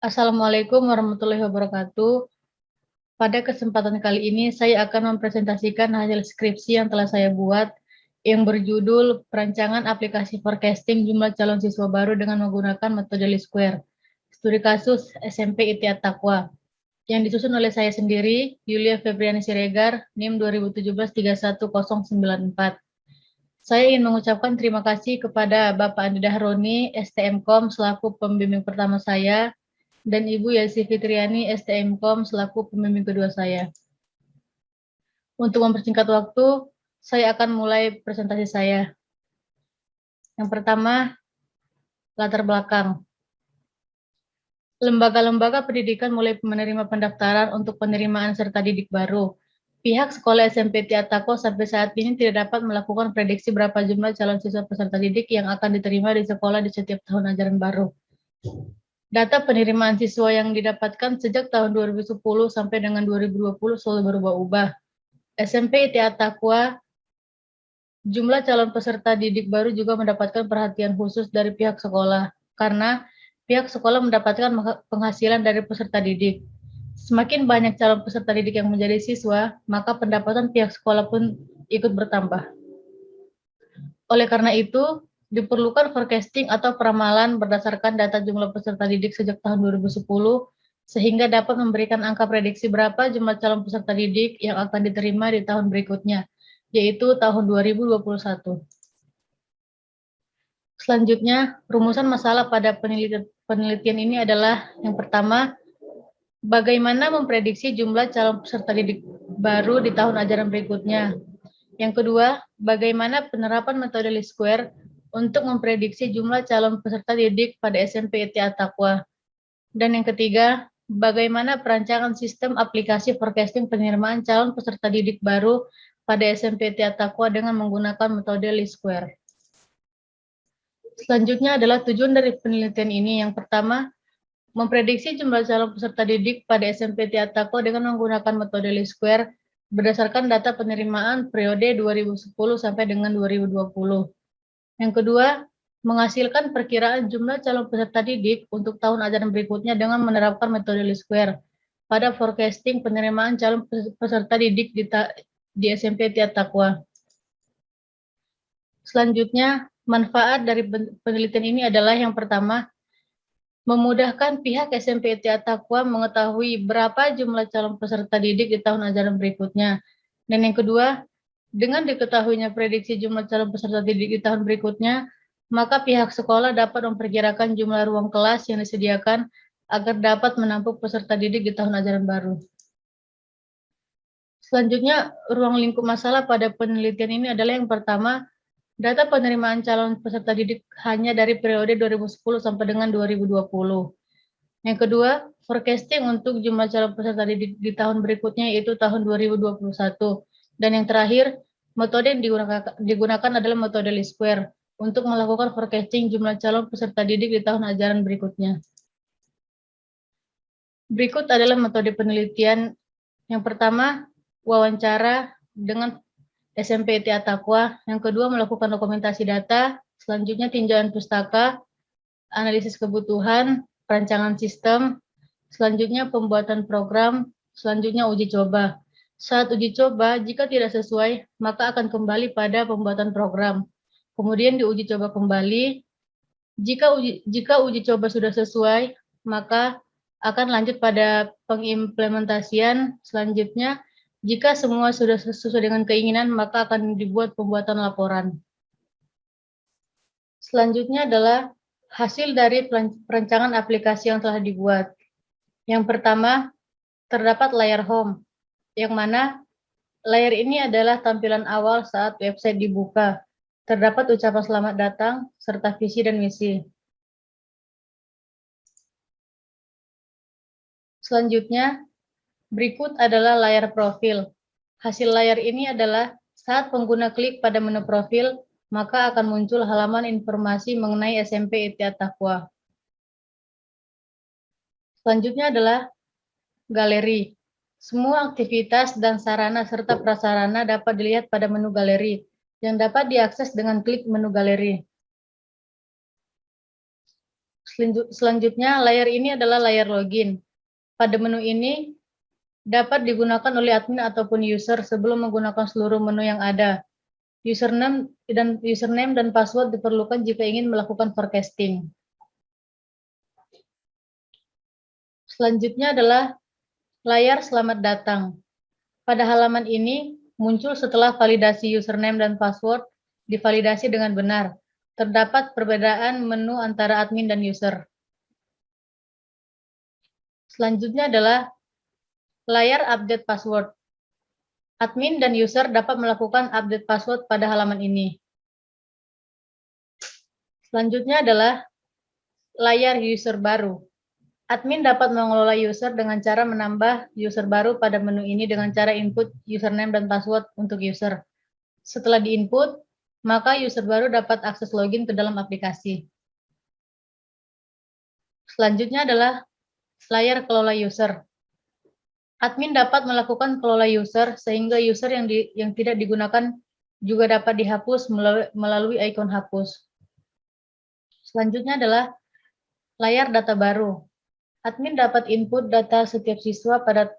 Assalamualaikum warahmatullahi wabarakatuh. Pada kesempatan kali ini, saya akan mempresentasikan hasil skripsi yang telah saya buat yang berjudul Perancangan Aplikasi Forecasting Jumlah Calon Siswa Baru dengan Menggunakan Metode Least Square, Studi Kasus SMP ITIAT Taqwa, yang disusun oleh saya sendiri, Yulia Febriani Siregar, NIM 2017-31094. Saya ingin mengucapkan terima kasih kepada Bapak Andi Dahroni, STMKOM, selaku pembimbing pertama saya, dan Ibu Yasi Fitriani, STMKOM, selaku pembimbing kedua saya. Untuk mempersingkat waktu, saya akan mulai presentasi saya. Yang pertama, latar belakang. Lembaga-lembaga pendidikan mulai menerima pendaftaran untuk penerimaan serta didik baru. Pihak sekolah SMP Tiatako sampai saat ini tidak dapat melakukan prediksi berapa jumlah calon siswa peserta didik yang akan diterima di sekolah di setiap tahun ajaran baru. Data penerimaan siswa yang didapatkan sejak tahun 2010 sampai dengan 2020 selalu berubah-ubah. SMP ITIAT Taqwa, jumlah calon peserta didik baru juga mendapatkan perhatian khusus dari pihak sekolah, karena pihak sekolah mendapatkan penghasilan dari peserta didik. Semakin banyak calon peserta didik yang menjadi siswa, maka pendapatan pihak sekolah pun ikut bertambah. Oleh karena itu, diperlukan forecasting atau peramalan berdasarkan data jumlah peserta didik sejak tahun 2010, sehingga dapat memberikan angka prediksi berapa jumlah calon peserta didik yang akan diterima di tahun berikutnya, yaitu tahun 2021. Selanjutnya, rumusan masalah pada penelitian ini adalah yang pertama, bagaimana memprediksi jumlah calon peserta didik baru di tahun ajaran berikutnya. Yang kedua, bagaimana penerapan metode Least Square untuk memprediksi jumlah calon peserta didik pada SMP ITIAT Taqwa. Dan yang ketiga, bagaimana perancangan sistem aplikasi forecasting penerimaan calon peserta didik baru pada SMP ITIAT Taqwa dengan menggunakan metode Least Square. Selanjutnya adalah tujuan dari penelitian ini. Yang pertama, memprediksi jumlah calon peserta didik pada SMP ITIAT Taqwa dengan menggunakan metode Least Square berdasarkan data penerimaan periode 2010 sampai dengan 2020. Yang kedua, menghasilkan perkiraan jumlah calon peserta didik untuk tahun ajaran berikutnya dengan menerapkan metode Least Square pada forecasting penerimaan calon peserta didik di SMP ITIAT Taqwa. Selanjutnya, manfaat dari penelitian ini adalah yang pertama, memudahkan pihak SMP ITIAT Taqwa mengetahui berapa jumlah calon peserta didik di tahun ajaran berikutnya. Dan yang kedua, dengan diketahuinya prediksi jumlah calon peserta didik di tahun berikutnya, maka pihak sekolah dapat memperkirakan jumlah ruang kelas yang disediakan agar dapat menampung peserta didik di tahun ajaran baru. Selanjutnya, ruang lingkup masalah pada penelitian ini adalah yang pertama, data penerimaan calon peserta didik hanya dari periode 2010 sampai dengan 2020. Yang kedua, forecasting untuk jumlah calon peserta didik di tahun berikutnya yaitu tahun 2021. Dan yang terakhir, metode yang digunakan adalah metode Least Square untuk melakukan forecasting jumlah calon peserta didik di tahun ajaran berikutnya. Berikut adalah metode penelitian. Yang pertama, wawancara dengan SMP ITIAT Taqwa. Yang kedua, melakukan dokumentasi data. Selanjutnya, tinjauan pustaka, analisis kebutuhan, perancangan sistem. Selanjutnya, pembuatan program. Selanjutnya, uji coba. Saat uji coba, jika tidak sesuai, maka akan kembali pada pembuatan program. Kemudian diuji coba kembali. Jika uji coba sudah sesuai, maka akan lanjut pada pengimplementasian. Selanjutnya, jika semua sudah sesuai dengan keinginan, maka akan dibuat pembuatan laporan. Selanjutnya adalah hasil dari perancangan aplikasi yang telah dibuat. Yang pertama, terdapat layar home, yang mana layar ini adalah tampilan awal saat website dibuka. Terdapat ucapan selamat datang, serta visi dan misi. Selanjutnya, berikut adalah layar profil. Hasil layar ini adalah saat pengguna klik pada menu profil, maka akan muncul halaman informasi mengenai SMP ITIAT Taqwa. Selanjutnya adalah galeri. Semua aktivitas dan sarana serta prasarana dapat dilihat pada menu galeri, yang dapat diakses dengan klik menu galeri. Selanjutnya, layar ini adalah layar login. Pada menu ini dapat digunakan oleh admin ataupun user sebelum menggunakan seluruh menu yang ada. Username dan password diperlukan jika ingin melakukan forecasting. Selanjutnya adalah layar selamat datang. Pada halaman ini muncul setelah validasi username dan password divalidasi dengan benar. Terdapat perbedaan menu antara admin dan user. Selanjutnya adalah layar update password. Admin dan user dapat melakukan update password pada halaman ini. Selanjutnya adalah layar user baru. Admin dapat mengelola user dengan cara menambah user baru pada menu ini dengan cara input username dan password untuk user. Setelah diinput, maka user baru dapat akses login ke dalam aplikasi. Selanjutnya adalah layar kelola user. Admin dapat melakukan kelola user sehingga user yang tidak digunakan juga dapat dihapus melalui ikon hapus. Selanjutnya adalah layar data baru. Admin dapat input data setiap siswa pada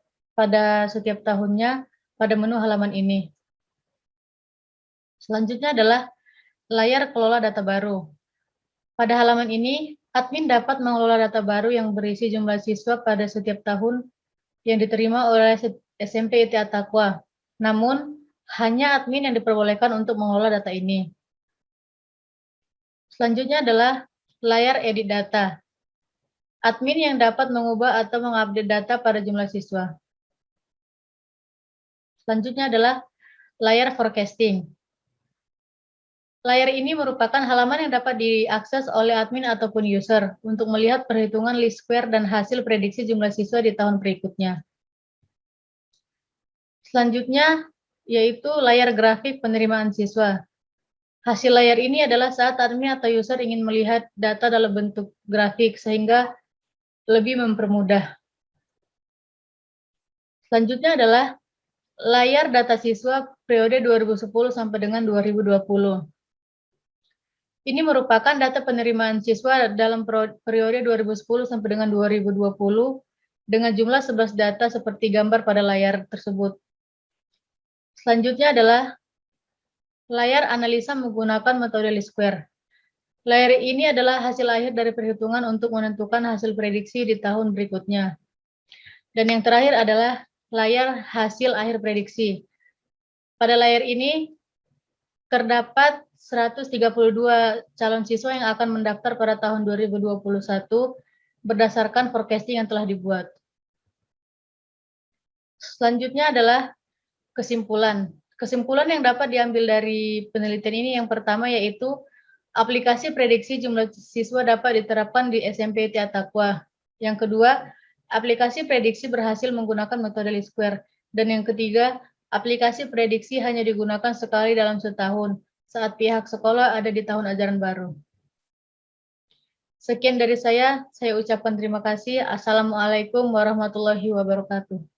setiap tahunnya pada menu halaman ini. Selanjutnya adalah layar kelola data baru. Pada halaman ini, admin dapat mengelola data baru yang berisi jumlah siswa pada setiap tahun yang diterima oleh SMP ITI Attaqwa. Namun, hanya admin yang diperbolehkan untuk mengelola data ini. Selanjutnya adalah layar edit data. Admin yang dapat mengubah atau mengupdate data pada jumlah siswa. Selanjutnya adalah layar forecasting. Layar ini merupakan halaman yang dapat diakses oleh admin ataupun user untuk melihat perhitungan least square dan hasil prediksi jumlah siswa di tahun berikutnya. Selanjutnya, yaitu layar grafik penerimaan siswa. Hasil layar ini adalah saat admin atau user ingin melihat data dalam bentuk grafik sehingga lebih mempermudah. Selanjutnya adalah layar data siswa periode 2010 sampai dengan 2020. Ini merupakan data penerimaan siswa dalam periode 2010 sampai dengan 2020 dengan jumlah 11 data seperti gambar pada layar tersebut. Selanjutnya adalah layar analisa menggunakan metode least square. Layar ini adalah hasil akhir dari perhitungan untuk menentukan hasil prediksi di tahun berikutnya. Dan yang terakhir adalah layar hasil akhir prediksi. Pada layar ini terdapat 132 calon siswa yang akan mendaftar pada tahun 2021 berdasarkan forecasting yang telah dibuat. Selanjutnya adalah kesimpulan. Kesimpulan yang dapat diambil dari penelitian ini yang pertama yaitu aplikasi prediksi jumlah siswa dapat diterapkan di SMP ITI Attaqwa. Yang kedua, aplikasi prediksi berhasil menggunakan metode least square. Dan yang ketiga, aplikasi prediksi hanya digunakan sekali dalam setahun saat pihak sekolah ada di tahun ajaran baru. Sekian dari saya ucapkan terima kasih. Assalamualaikum warahmatullahi wabarakatuh.